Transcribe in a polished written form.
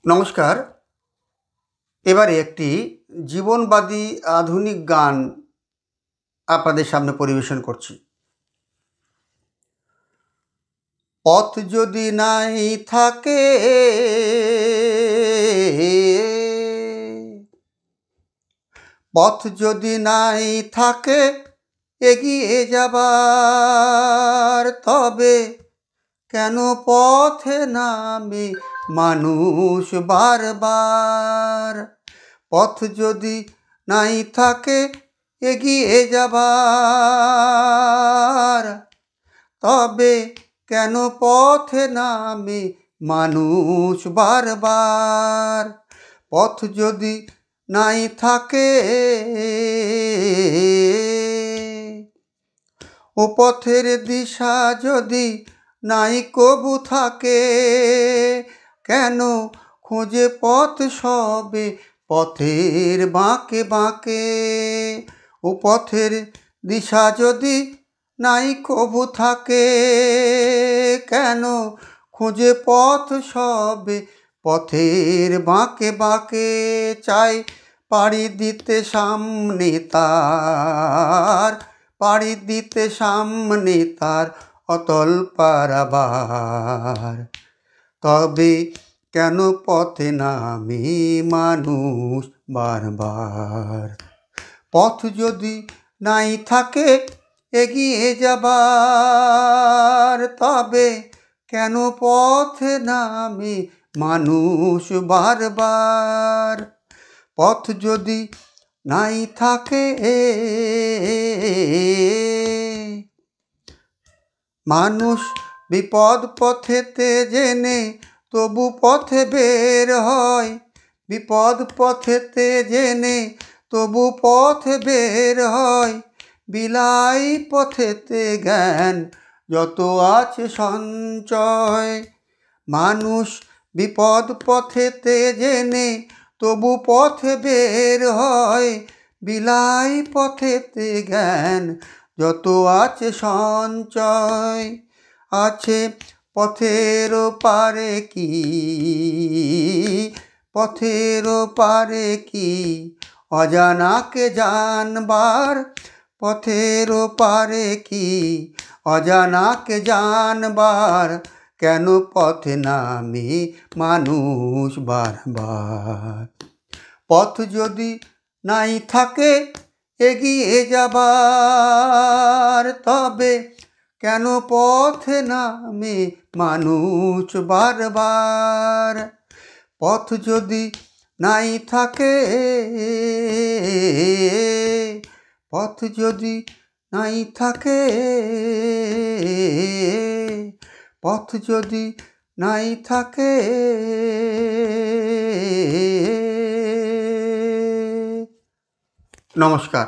নমস্কার। এবারে একটি জীবনবাদী আধুনিক গান আপনাদের সামনে পরিবেশন করছি। পথ যদি নাই থাকে, পথ যদি নাই থাকে এগিয়ে যাবার, তবে কেন পথে নামে মানুষ বারবার। পথ যদি নাই থাকে এগিয়ে যাবার, তবে কেন পথে নামে মানুষ বারবার। পথ যদি নাই থাকে, ও পথের দিশা যদি নাই কবু থাকে, কেন খোঁজে পথ সবে পথের বাঁকে বাঁকে। ও পথের দিশা যদি নাই কবু থাকে, কেন খোঁজে পথ সবে পথের বাঁকে বাঁকে। চাই পাড়ি দিতে সামনে তার, পাড়ি দিতে সামনে তার অতল পারাবার। তবে কেন পথে নামে মানুষ বারবার। পথ যদি নাই থাকে এগিয়ে যাবার, তবে কেন পথে নামে মানুষ বারবার। পথ যদি নাই থাকে, মানুষ বিপদ পথেতে জেনে তবু পথে বের হয়। বিপদ পথেতে জেনে তবু পথে বের হয়। বিলাই পথেতে জ্ঞান যত আছে সঞ্চয়। মানুষ বিপদ পথেতে জেনে তবু পথে বের হয়। বিলাই পথেতে জ্ঞান যত আছে সঞ্চয়। আছে পথের পারে কি, পথের পারে কি অজানাকে জানবার। পথের পারে কি অজানাকে জানবার, কেন পথে নামে মানুষ বারবার। পথ যদি নাই থাকে এগিয়ে যাবার, তবে কেন পথে নামে মানুষ বারবার। পথ যদি নাই থাকে, পথ যদি নাই থাকে, পথ যদি নাই থাকে। নমস্কার।